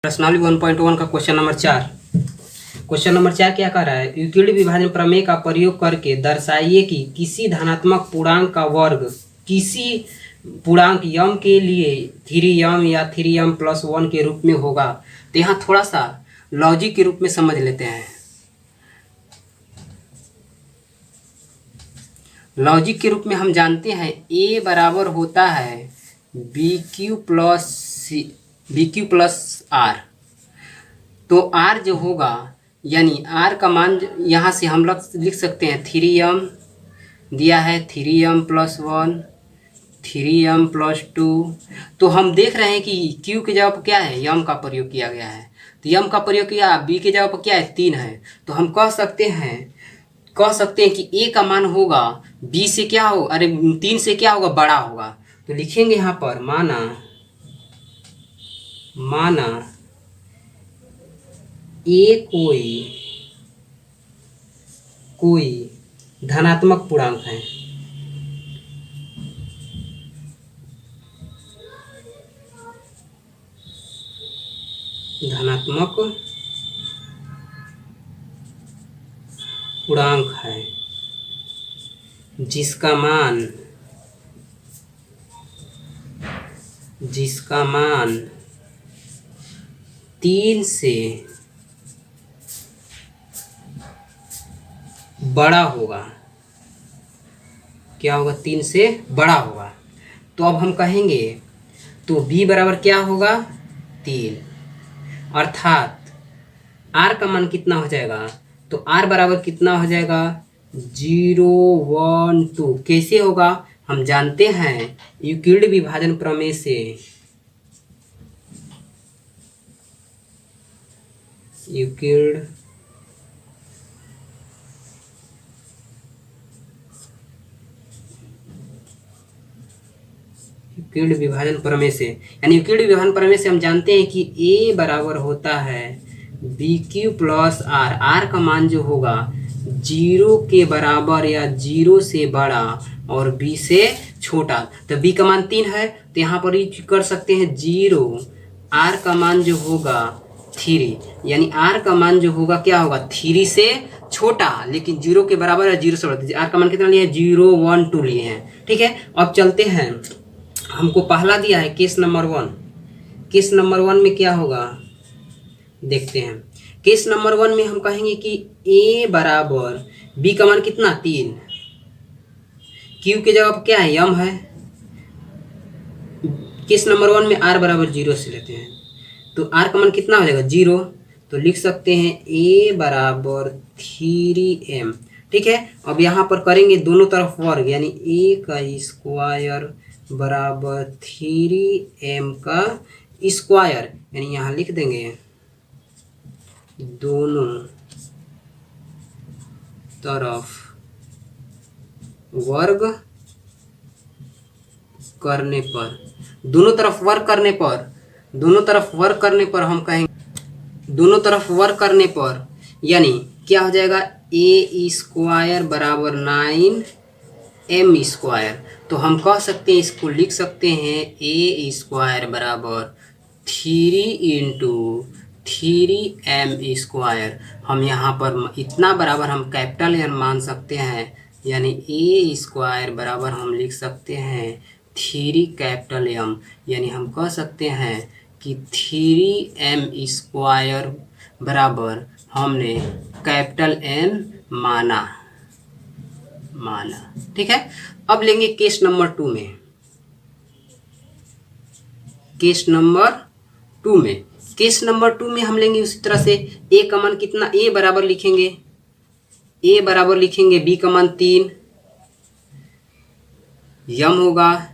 प्रश्नावली 1.1 का question number 4। Question number 4 क्या कर रहा है, यूक्लिड विभाजन प्रमेय का प्रयोग करके दर्शाइए कि किसी धनात्मक पूर्णांक का वर्ग किसी पूर्णांक यम के लिए 3m या 3m+1 के रूप में होगा। तो यहाँ थोड़ा सा लॉजिक के रूप में समझ लेते हैं। लॉजिक के रूप में हम जानते हैं a बराबर होता है BQ प्लस R। तो R जो होगा यानी R का मान यहाँ से हम लिख सकते हैं 3m दिया है 3m+1 3m+2। तो हम देख रहे हैं कि Q के जगह पर क्या है, यम का प्रयोग किया गया है। तो यम का प्रयोग किया, B के जगह पर क्या है 3 है। तो हम कह सकते हैं कि A का मान होगा B से क्या हो, अरे 3 से क्या होगा, बड़ा होगा। तो लिखेंगे यहाँ पर माना A कोई धनात्मक पूर्णांक है। धनात्मक पूर्णांक है जिसका मान 3 से बड़ा होगा। क्या होगा, 3 से बड़ा होगा। तो अब हम कहेंगे तो B बराबर क्या होगा 3, अर्थात R का मान कितना हो जाएगा, तो R बराबर कितना हो जाएगा 0 1 2। कैसे होगा, हम जानते हैं यूक्लिड विभाजन प्रमेय से। यूक्लिड विभाजन प्रमेय से, यानी यूक्लिड विभाजन प्रमेय से हम जानते हैं कि A बराबर होता है BQ प्लस R। R का मान जो होगा 0 के बराबर या 0 से बड़ा और B से छोटा। तो B का मान 3 है, तो यहाँ पर कर सकते हैं 0। R का मान जो होगा 3, यानी R का मान जो होगा क्या होगा 3 से छोटा, लेकिन 0 के बराबर या 0 से बड़ा। R का मान कितना लिया है 0 1 2 लिए हैं। ठीक है, अब चलते हैं। हमको पहला दिया है केस नंबर 1। केस नंबर 1 में क्या होगा देखते हैं। केस नंबर 1 में हम कहेंगे कि A बराबर B का मान कितना 3, Q के जगह पर क्या है यम है। केस नंबर 1 में R बराबर 0 से लेते हैं, तो R का मान कितना हो जाएगा 0। तो लिख सकते हैं A बराबर 3m। ठीक है, अब यहाँ पर करेंगे दोनों तरफ वर्ग, यानी A का स्क्वायर बराबर 3m का स्क्वायर, यानी यहाँ लिख देंगे दोनों तरफ वर्ग करने पर, दोनों तरफ वर्ग करने पर हम कहेंगे दोनों तरफ वर्ग करने पर, यानी क्या हो जाएगा A स्क्वायर बराबर 9m स्क्वायर। तो हम कह सकते हैं, इसको लिख सकते हैं A स्क्वायर बराबर 3 × 3m स्क्वायर। हम यहाँ पर इतना बराबर हम कैपिटल एम मान सकते हैं, यानी A स्क्वायर बराबर हम लिख सकते हैं 3 कैपिटल M, यानी हम कह सकते हैं कि 3m स्क्वायर बराबर हमने कैपिटल N माना। ठीक है, अब लेंगे केस नंबर 2 में। केस नंबर 2 में हम लेंगे उसी तरह से A का मान कितना, A बराबर लिखेंगे B का मान 3 यम होगा,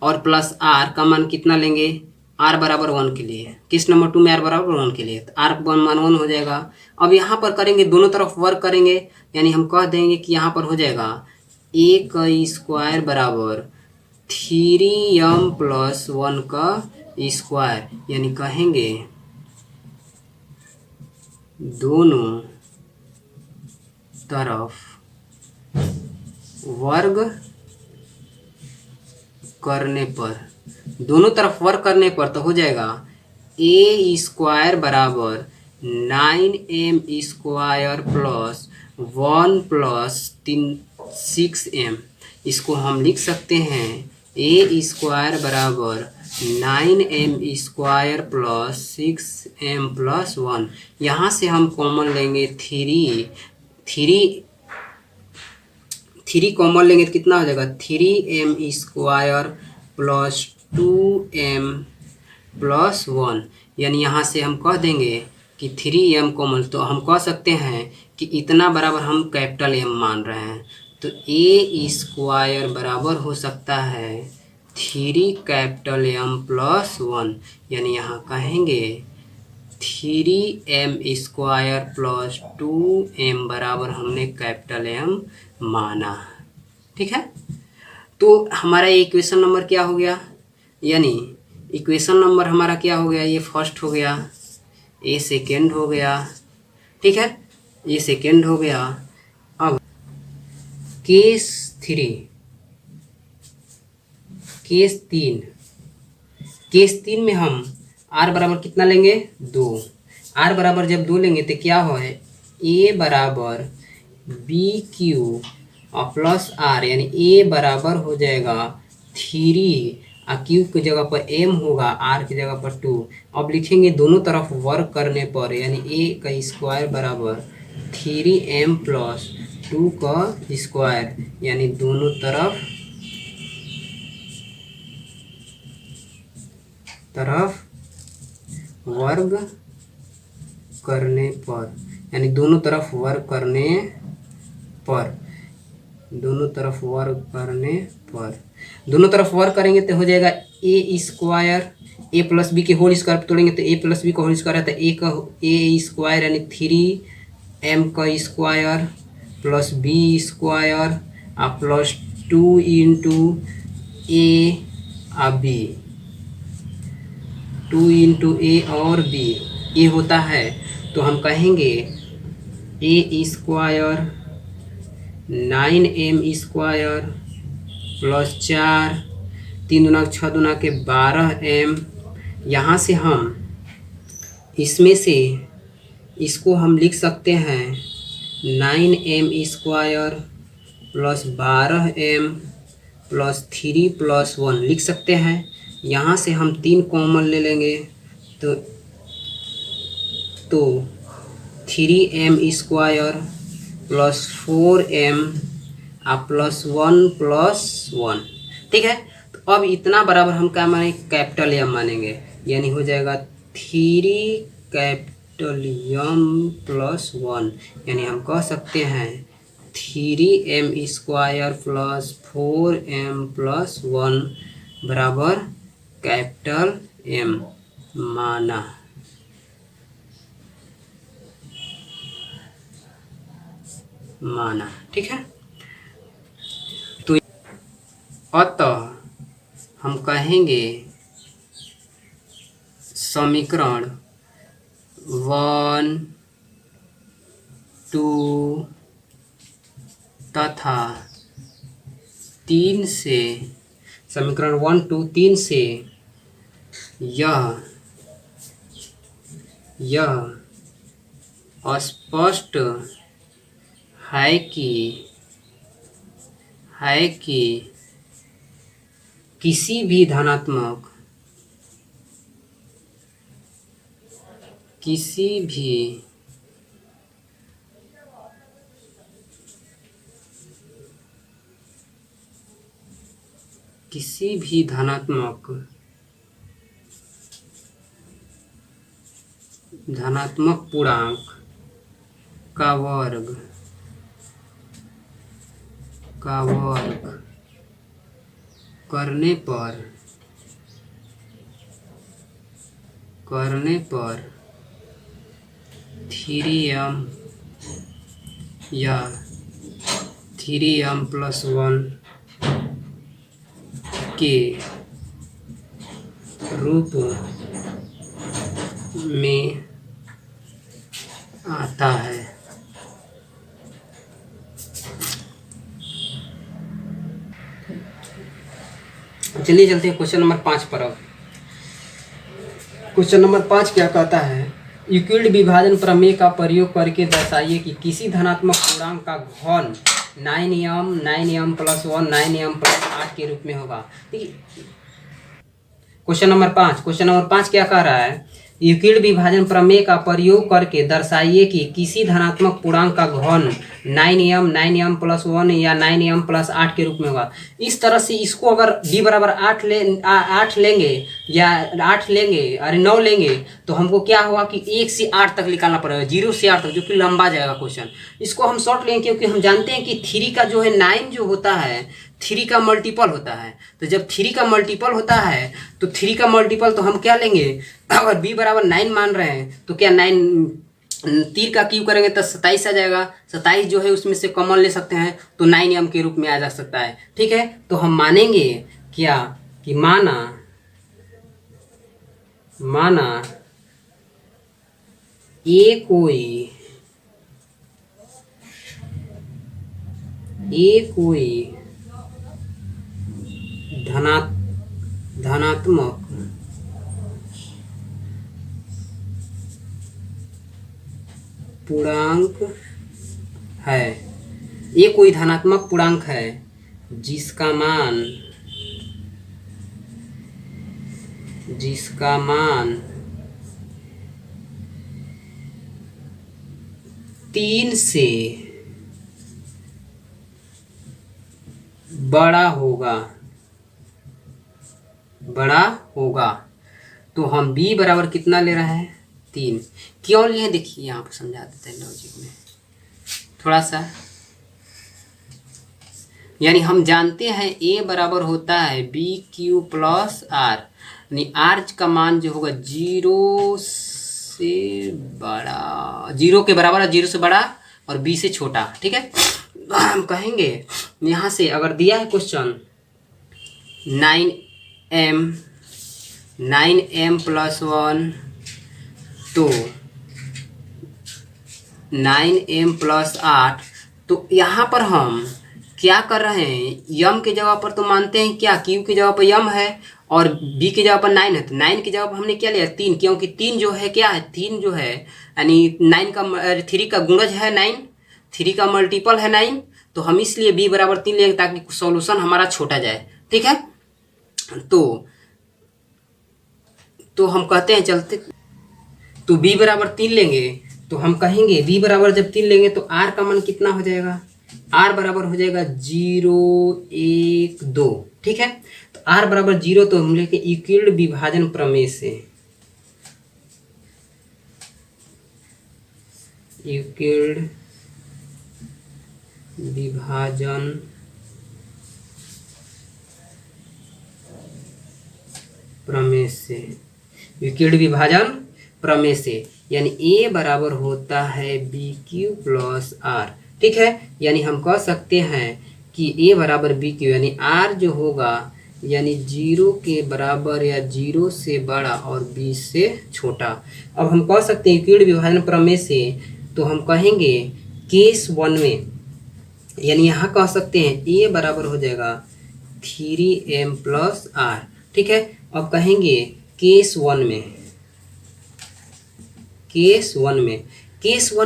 और प्लस R का मान कितना लेंगे, R बराबर 1 के लिए। केस नंबर 2 में R बराबर 1 के लिए, तो R का मान 1 हो जाएगा। अब यहाँ पर करेंगे दोनों तरफ वर्ग करेंगे, यानी हम कह देंगे कि यहाँ पर हो जाएगा A का स्क्वायर बराबर 3m+1 का स्क्वायर, यानी कहेंगे दोनों तरफ वर्ग करने पर, तो हो जाएगा ए स्क्वायर बराबर 9m² प्लस 1 प्लस 6m। इसको हम लिख सकते हैं ए स्क्वायर बराबर 9m² प्लस 6m प्लस 1। यहाँ से हम कॉमन लेंगे थ्री कॉमन लेंगे तो कितना हो जाएगा 3m² प्लस 2m प्लस 1। यानी यहाँ से हम कह देंगे कि 3m कॉमन, तो हम कह सकते हैं कि इतना बराबर हम कैपिटल M मान रहे हैं। तो ए स्क्वायर बराबर हो सकता है 3M प्लस 1। यानी यहाँ कहेंगे 3m² प्लस 2m बराबर हमने कैपिटल M माना। ठीक है, तो हमारा इक्वेशन नंबर क्या हो गया, यानी इक्वेशन नंबर हमारा क्या हो गया, ये फर्स्ट हो गया, ये सेकेंड हो गया। ठीक है, ये सेकेंड हो गया। अब केस 3 में हम r बराबर कितना लेंगे 2। r बराबर जब 2 लेंगे तो क्या हो है a बराबर BQ प्लस r, यानी a बराबर हो जाएगा 3 क्यू की जगह पर m होगा, r की जगह पर 2। अब लिखेंगे दोनों तरफ वर्क करने पर, यानी a का स्क्वायर बराबर 3m प्लस 2 का स्क्वायर, यानी दोनों तरफ वर्ग करने पर, यानी दोनों तरफ वर्ग करने पर, दोनों तरफ वर्क करेंगे तो हो जाएगा A square, A plus B के होल स्क्वायर तोड़ेंगे तो ए प्लस बी का होल स्क्वायर है, तो ए स्क्वायर यानी 3m का square plus B square plus 2 into A B, 2 into A और बी, ये होता है। तो हम कहेंगे ए स्क्वायर 9m² प्लस 4, 3 दूना 6 दूना के 12m। यहाँ से हम इसमें से इसको हम लिख सकते हैं 9m² plus 12m plus 3 plus 1 लिख सकते हैं। यहाँ से हम 3 कॉमन ले लेंगे तो 3m² plus 4m plus 1 plus 1। ठीक है, तो अब इतना बराबर हम क्या मानेंगे कैपिटल M मानेंगे, यानी हो जाएगा 3 कैपिटल M प्लस 1। यानी हम कह सकते हैं 3m² प्लस 4m प्लस 1 बराबर कैपिटल M माना। ठीक है, तो अतः हम कहेंगे समीकरण 1, 2 तथा 3 से, समीकरण 1, 2, 3 से यह स्पष्ट है कि किसी भी धनात्मक धनात्मक पूर्णांक का वर्ग करने पर 3m या 3m प्लस 1 के रूप में आता है। चलिए चलते हैं क्वेश्चन नंबर 5 पर। अब क्वेश्चन नंबर 5 क्या कहता है, यूक्लिड विभाजन प्रमेय का प्रयोग करके दर्शाइए कि किसी धनात्मक पूर्णांक का घन 9m 9m plus 1 9m plus 8 के रूप में होगा। ठीक है, क्वेश्चन नंबर 5 क्या कह रहा है, यूक्लिड विभाजन प्रमेय का प्रयोग करके दर्शाइए कि किसी धनात्मक पूर्णांक का घन 9m प्लस 1 या 9m प्लस 8 के रूप में होगा। इस तरह से इसको अगर b बराबर 8 लेंगे या 8 लेंगे अरे 9 लेंगे तो हमको क्या होगा कि 1 से 8 तक निकालना पड़ेगा, 0 से 8 तक, जो कि लंबा जाएगा क्वेश्चन। इसको हम शॉर्ट लेंगे क्योंकि हम जानते हैं कि 3 का जो है 9 जो होता है 3 का मल्टीपल होता है। तो जब 3 का मल्टीपल होता है तो 3 का मल्टीपल तो हम क्या लेंगे, अगर b बराबर 9 मान रहे हैं तो क्या 9 3 का क्यूब करेंगे तो 27 आ जाएगा। 27 जो है उसमें से कॉमन ले सकते हैं तो 9m के रूप में आ जा सकता है। ठीक है, तो हम मानेंगे क्या कि माना ए कोई धनात्मक पूर्णांक है, ये कोई धनात्मक पूर्णांक है जिसका मान 3 से बड़ा होगा तो हम b बराबर कितना ले रहे हैं, 3। क्यों लिए देखिए यहाँ पर समझा देते हैं लॉजिक में थोड़ा सा। यानी हम जानते हैं a बराबर होता है BQ प्लस R, यानी R का मान जो होगा 0 से बड़ा, 0 के बराबर, 0 से बड़ा और b से छोटा। ठीक है, हम कहेंगे यहाँ से अगर दिया है क्वेश्चन 9m प्लस 1 तो 9m प्लस 8, तो यहाँ पर हम क्या कर रहे हैं, यम के जगह पर तो मानते हैं क्या, क्यू की जगह पर यम है और बी की जगह पर 9 है, तो 9 की जगह पर हमने क्या लिया 3, क्योंकि 3 जो है क्या है, 3 जो है यानी 3 का गुणज है 9, 3 का मल्टीपल है 9, तो हम इसलिए b बराबर 3 लेंगे ताकि सॉल्यूशन हमारा छोटा जाए। ठीक है, तो हम कहते हैं चलते, तो b बराबर 3 लेंगे तो हम कहेंगे b बराबर जब 3 लेंगे तो r का मान कितना हो जाएगा, r बराबर हो जाएगा 0 1 2। ठीक है, तो r बराबर 0, तो हम लेके यूक्लिड विभाजन प्रमेय से, यूक्लिड विभाजन प्रमेय से यानी a बराबर होता है BQ प्लस R। ठीक है, यानी हम कह सकते हैं कि a बराबर BQ यानी R जो होगा यानी 0 के बराबर या 0 से बड़ा और b से छोटा। अब हम कह सकते हैं यूक्लिड विभाजन प्रमेय से, तो हम कहेंगे केस 1 में, यानी यहाँ कह सकते हैं a बराबर हो जाएगा 3m प्लस R। ठीक है, अब कहेंगे केस 1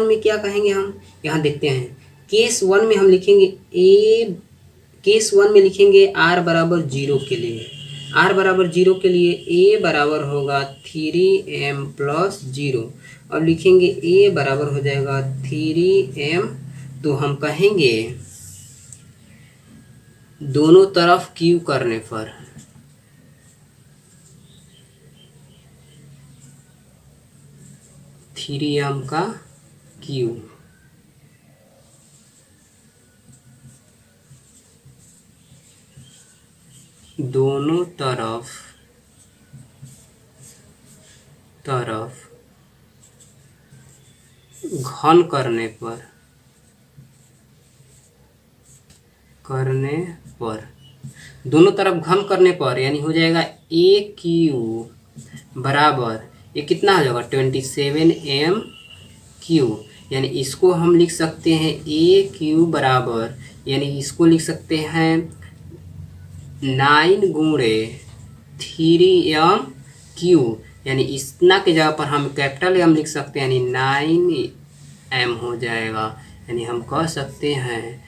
में क्या कहेंगे हम, यहाँ देखते हैं। केस 1 में हम लिखेंगे r बराबर 0 के लिए, a बराबर होगा 3m प्लस 0, और लिखेंगे a बराबर हो जाएगा 3m, तो हम कहेंगे दोनों तरफ क्यू करने पर m का क्यू, दोनों तरफ घन करने पर यानी हो जाएगा a क्यू बराबर, ये कितना हो जाएगा 27m क्यू, यानी इसको हम लिख सकते हैं a क्यू बराबर, यानी इसको लिख सकते हैं 9 गुणे 3m क्यू, यानी इतना के जगह पर हम कैपिटल एम लिख सकते हैं, यानी 9m हो जाएगा। यानी हम कह सकते हैं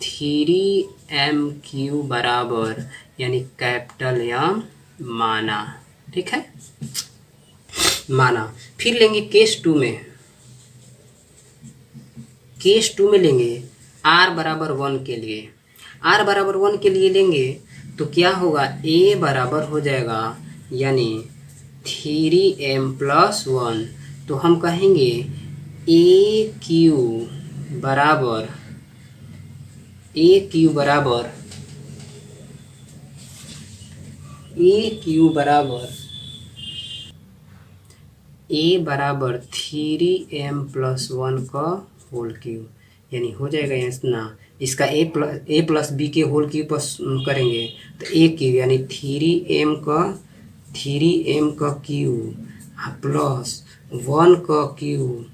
3m³ बराबर यानी कैपिटल एम माना। ठीक है, माना। फिर लेंगे केस 2 में। केस 2 में लेंगे r बराबर 1 के लिए। r बराबर 1 के लिए लेंगे तो क्या होगा, a बराबर हो जाएगा यानी 3m+1। तो हम कहेंगे AQ बराबर A बराबर 3m+1 का होल क्यूब, यानी हो जाएगा इतना। इसका a प्लस बी के होल क्यूब पर करेंगे तो a क्यूब यानी 3m का क्यूब प्लस 1 का क्यूब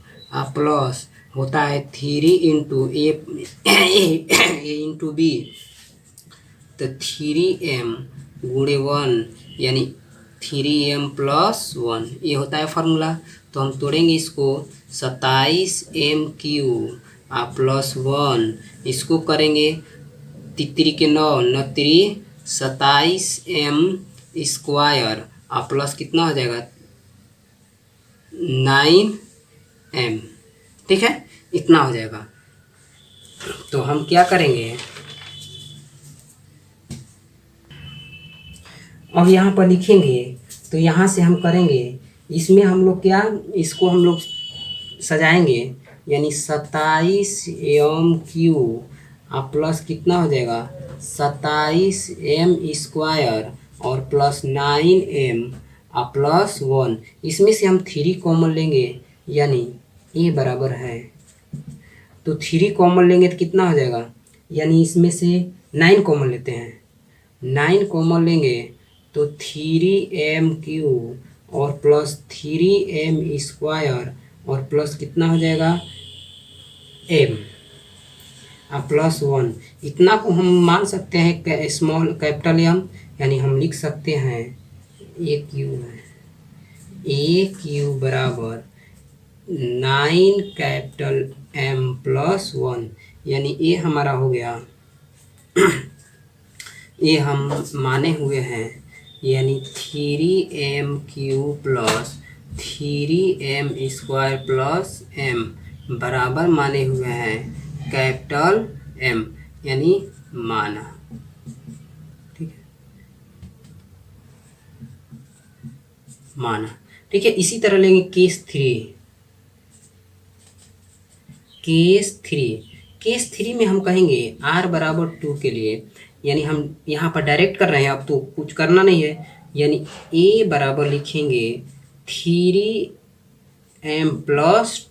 प्लस होता है 3 × a × b, तो 3m × 1 यानी 3m+1, ये होता है फार्मूला। तो हम तोड़ेंगे इसको, 27m³ प्लस 1, इसको करेंगे 3 के 9 9 27m² प्लस कितना हो जाएगा 9m। ठीक है, इतना हो जाएगा। तो हम क्या करेंगे, अब यहाँ पर लिखेंगे तो यहाँ से हम करेंगे, इसमें हम लोग क्या, इसको हम लोग सजाएंगे, यानी 27m³ प्लस कितना हो जाएगा 27m² और प्लस 9m प्लस 1। इसमें से हम 3 कॉमन लेंगे, यानी a बराबर है, तो 3 कॉमन लेंगे तो कितना हो जाएगा, यानी इसमें से 9 कॉमन लेते हैं, 9 कॉमन लेंगे तो 3m³ और प्लस 3m² और प्लस कितना हो जाएगा m प्लस 1। इतना को हम मान सकते हैं स्मॉल कैपिटल एम, यानी हम लिख सकते हैं a³ बराबर 9 कैपिटल M प्लस 1, यानी a हमारा हो गया ये हम माने हुए हैं, यानी 3m³ plus 3m² plus m बराबर माने हुए हैं कैपिटल M, यानी माना। ठीक है, माना। ठीक है, इसी तरह लेंगे केस 3 में हम कहेंगे r बराबर 2 के लिए, यानी हम यहाँ पर डायरेक्ट कर रहे हैं, अब तो कुछ करना नहीं है, यानी a बराबर लिखेंगे 3m+2